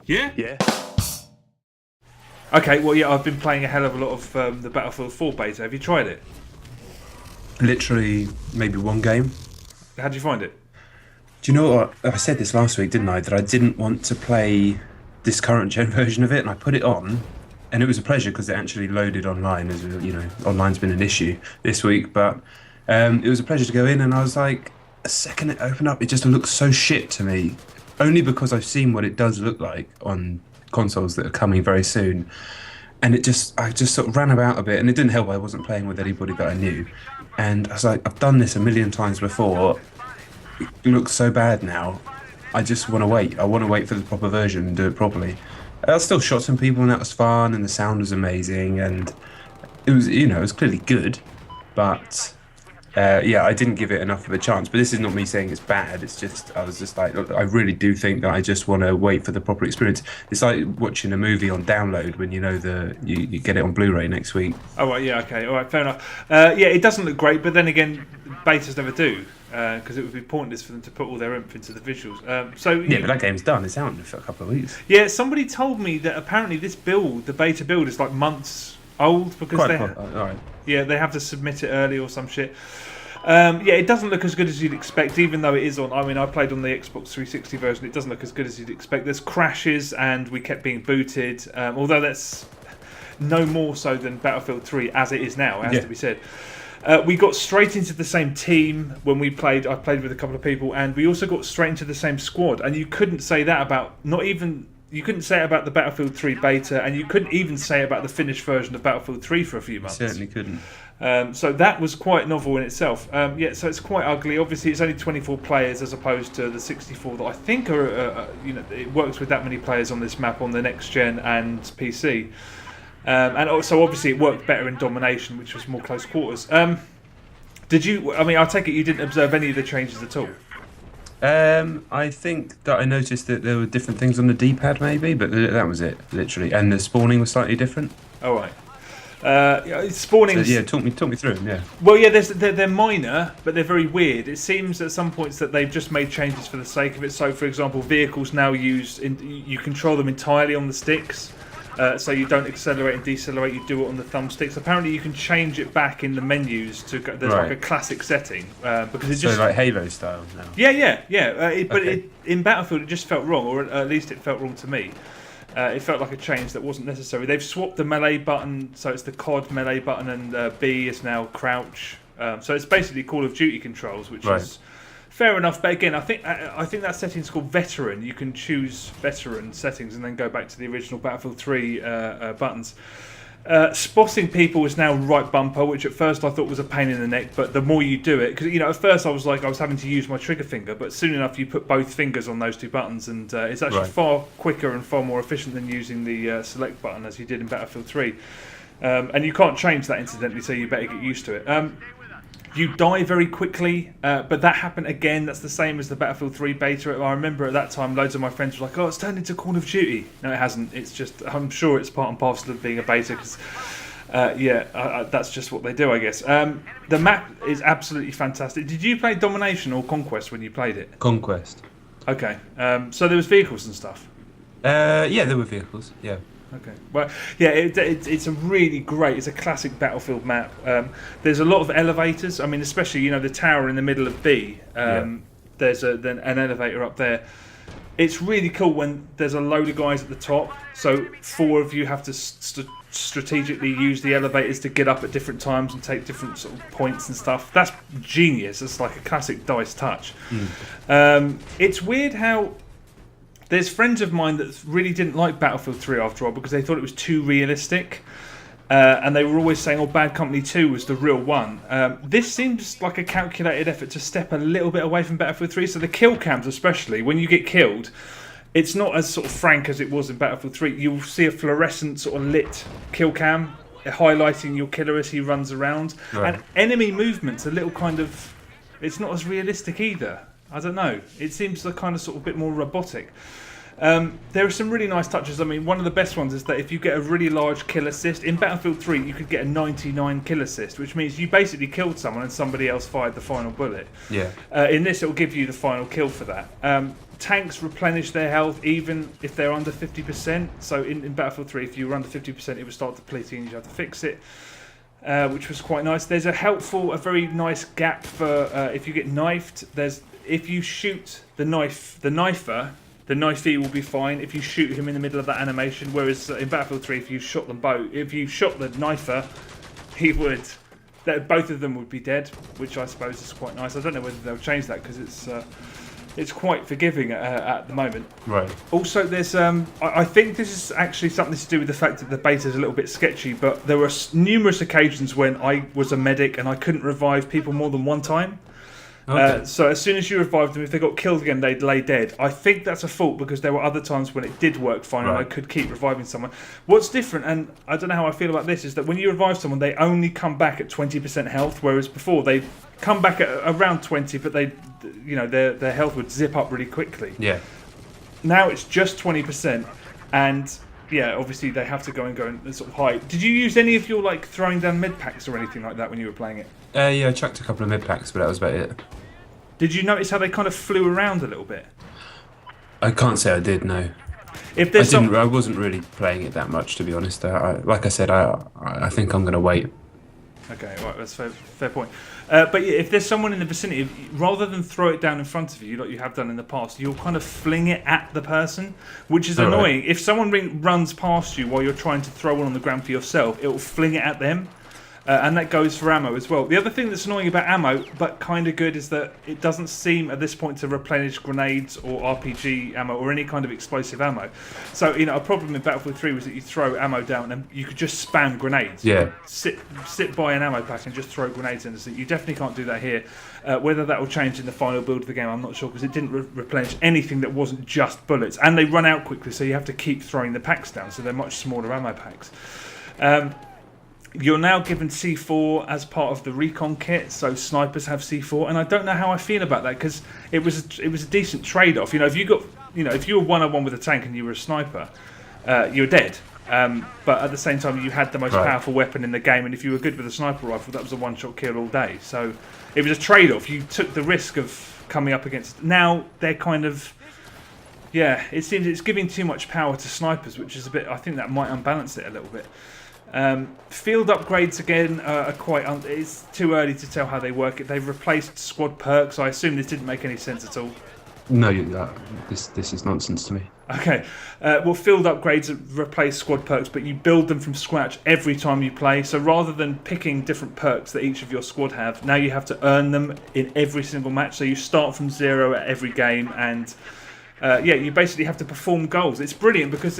Yeah? Yeah. Okay, well, yeah, I've been playing a hell of a lot of the Battlefield 4 beta. Have you tried it? Literally, maybe one game. How do you find it? Do you know what? I said this last week, didn't I? That I didn't want to play this current gen version of it, and I put it on, and it was a pleasure because it actually loaded online. As you know, online's been an issue this week, but it was a pleasure to go in, and I was like, a second it opened up, it just looks so shit to me. Only because I've seen what it does look like on consoles that are coming very soon, and I just sort of ran about a bit, and it didn't help. I wasn't playing with anybody that I knew, and I was like, I've done this a million times before. It looks so bad now. I just want to wait. I want to wait for the proper version and do it properly. I still shot some people and that was fun and the sound was amazing and it was, it was clearly good, but yeah, I didn't give it enough of a chance. But this is not me saying it's bad. It's just I was just like, look, I really do think that I just want to wait for the proper experience. It's like watching a movie on download when you know you get it on Blu-ray next week. Oh, right, yeah, okay, all right, fair enough. Yeah, it doesn't look great, but then again, betas never do, because it would be pointless for them to put all their oomph into the visuals. Yeah, but that game's done. It's out in a couple of weeks. Yeah, somebody told me that apparently this build, the beta build, is like months old because All right. yeah, they have to submit it early or some shit. Yeah, it doesn't look as good as you'd expect, even though it is on. I mean, I played on the Xbox 360 version. It doesn't look as good as you'd expect. There's crashes, and we kept being booted. Although that's no more so than Battlefield 3 as it is now, it has to be said. We got straight into the same team when we played. I played with a couple of people, and we also got straight into the same squad. And you couldn't say that about you couldn't say it about the Battlefield 3 beta, and you couldn't even say it about the finished version of Battlefield 3 for a few months. Certainly couldn't. So that was quite novel in itself. Yeah, so it's quite ugly. Obviously, it's only 24 players as opposed to the 64 that I think are. It works with that many players on this map on the next gen and PC. And also, obviously, it worked better in Domination, which was more close quarters. Did you? I mean, I take it you didn't observe any of the changes at all. I think that I noticed that there were different things on the D-pad, maybe, but that was it, literally. And the spawning was slightly different. All right. Spawning. So, yeah, talk me through them. Yeah. Well, yeah, they're minor, but they're very weird. It seems at some points that they've just made changes for the sake of it. So, for example, vehicles now you control them entirely on the sticks. So you don't accelerate and decelerate, you do it on the thumbsticks. Apparently you can change it back in the menus to there's like a classic setting because it just like Halo style now. Yeah. But in Battlefield it just felt wrong, or at least it felt wrong to me. It felt like a change that wasn't necessary. They've swapped the melee button, so it's the COD melee button, and B is now crouch. So it's basically Call of Duty controls, which is fair enough. But again, I think that setting's called Veteran. You can choose Veteran settings and then go back to the original Battlefield 3 buttons. Spotting people is now right bumper, which at first I thought was a pain in the neck, but the more you do it, because at first I was having to use my trigger finger, but soon enough you put both fingers on those two buttons, and it's actually far quicker and far more efficient than using the select button as you did in Battlefield 3. And you can't change that incidentally, so you better get used to it. You die very quickly, but that happened again. That's the same as the Battlefield 3 beta. I remember at that time, loads of my friends were like, "Oh, it's turned into Call of Duty." No, it hasn't. It's just, I'm sure it's part and parcel of being a beta, because, that's just what they do, I guess. The map is absolutely fantastic. Did you play Domination or Conquest when you played it? Conquest. Okay. So there was vehicles and stuff? Yeah, there were vehicles, yeah. Okay. Well, yeah, it's a really great. It's a classic Battlefield map. There's a lot of elevators. I mean, especially the tower in the middle of B. There's an elevator up there. It's really cool when there's a load of guys at the top. So 4 of you have to strategically use the elevators to get up at different times and take different sort of points and stuff. That's genius. It's like a classic DICE touch. It's weird how. There's friends of mine that really didn't like Battlefield 3 after all because they thought it was too realistic. And they were always saying, Bad Company 2 was the real one. This seems like a calculated effort to step a little bit away from Battlefield 3. So the kill cams especially, when you get killed, it's not as sort of frank as it was in Battlefield 3. You'll see a fluorescent sort of lit kill cam highlighting your killer as he runs around. And enemy movement's a little kind of... It's not as realistic either. I don't know. It seems kind of sort of bit more robotic. There are some really nice touches. I mean, one of the best ones is that if you get a really large kill assist, in Battlefield 3 you could get a 99 kill assist, which means you basically killed someone and somebody else fired the final bullet. Yeah. In this, it will give you the final kill for that. Tanks replenish their health even if they're under 50%. So in Battlefield 3, if you were under 50%, it would start depleting and you have to fix it. Which was quite nice. There's a very nice gap for if you get knifed. If you shoot the knifer, the knifey will be fine if you shoot him in the middle of that animation. Whereas in Battlefield 3, if you shot the knifer, both of them would be dead, which I suppose is quite nice. I don't know whether they'll change that because it's quite forgiving at the moment. Right. Also, there's I think this is actually something to do with the fact that the beta is a little bit sketchy, but there were numerous occasions when I was a medic and I couldn't revive people more than one time. Okay. So as soon as you revived them, if they got killed again, they'd lay dead. I think that's a fault because there were other times when it did work fine and I could keep reviving someone. What's different, and I don't know how I feel about this, is that when you revive someone, they only come back at 20% health, whereas before they come back at around 20, but their health would zip up really quickly. Yeah. Now it's just 20%, and yeah, obviously they have to go and sort of hide. Did you use any of your throwing down med packs or anything like that when you were playing it? Yeah, I chucked a couple of mid packs, but that was about it. Did you notice how they kind of flew around a little bit? I can't say I did. No. I wasn't really playing it that much, to be honest. Like I said, I think I'm going to wait. Okay, right, that's fair point. But yeah, if there's someone in the vicinity, rather than throw it down in front of you like you have done in the past, you'll kind of fling it at the person, which is annoying. Right. If someone runs past you while you're trying to throw one on the ground for yourself, it will fling it at them. And that goes for ammo as well. The other thing that's annoying about ammo, but kind of good, is that it doesn't seem at this point to replenish grenades or RPG ammo or any kind of explosive ammo. So, a problem in Battlefield 3 was that you throw ammo down and you could just spam grenades. Yeah. Sit by an ammo pack and just throw grenades in. So you definitely can't do that here. Whether that will change in the final build of the game, I'm not sure, because it didn't replenish anything that wasn't just bullets. And they run out quickly, so you have to keep throwing the packs down, so they're much smaller ammo packs. You're now given C4 as part of the recon kit, so snipers have C4, and I don't know how I feel about that because it was a decent trade-off. If you were one-on-one with a tank and you were a sniper, you're dead. But at the same time, you had the most powerful weapon in the game, and if you were good with a sniper rifle, that was a one-shot kill all day. So it was a trade-off. You took the risk of coming up against. Now they're kind of. Yeah, it seems it's giving too much power to snipers, which is a bit. I think that might unbalance it a little bit. Field upgrades again are quite. It's too early to tell how they work. They've replaced squad perks. I assume this didn't make any sense at all. No, this is nonsense to me. Okay, well, field upgrades replace squad perks, but you build them from scratch every time you play. So rather than picking different perks that each of your squad have, now you have to earn them in every single match. So you start from 0 at every game, and you basically have to perform goals. It's brilliant because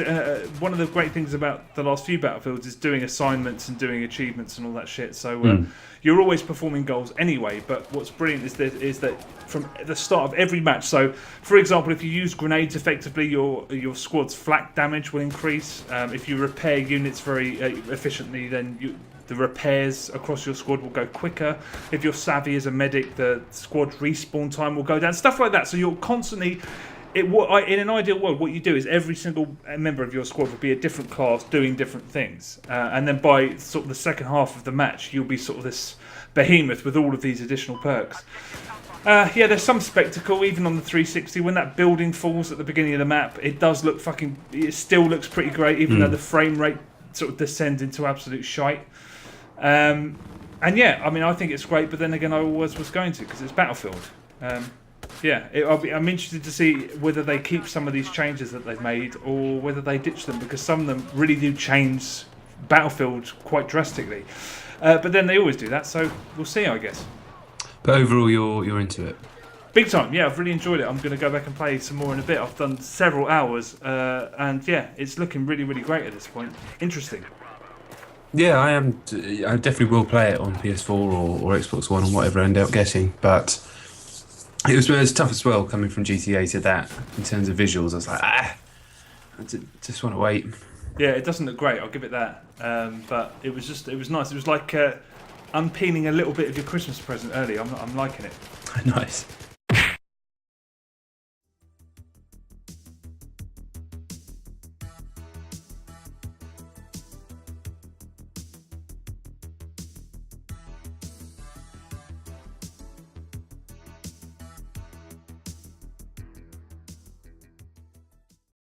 one of the great things about the last few Battlefields is doing assignments and doing achievements and all that shit. So you're always performing goals anyway. But what's brilliant is that from the start of every match. So, for example, if you use grenades effectively, your squad's flak damage will increase. If you repair units very efficiently, then the repairs across your squad will go quicker. If you're savvy as a medic, the squad respawn time will go down. Stuff like that. So you're constantly. In an ideal world, what you do is every single member of your squad will be a different class doing different things. And then by sort of the second half of the match, you'll be sort of this behemoth with all of these additional perks. There's some spectacle, even on the 360. When that building falls at the beginning of the map, it does look it still looks pretty great, even though the frame rate sort of descends into absolute shite. I think it's great, but then again, I always was going to, because it's Battlefield. I'm interested to see whether they keep some of these changes that they've made or whether they ditch them, because some of them really do change Battlefield quite drastically. But then they always do that, so we'll see, I guess. But overall, you're into it? Big time, yeah, I've really enjoyed it. I'm going to go back and play some more in a bit. I've done several hours, and yeah, it's looking really, really great at this point. Interesting. Yeah, I am. I definitely will play it on PS4 or Xbox One or whatever I end up getting, but it was tough as well coming from GTA to that in terms of visuals. I was like, I just want to wait. Yeah, it doesn't look great, I'll give it that. But it was nice. It was like unpeeling a little bit of your Christmas present early. I'm liking it. Nice.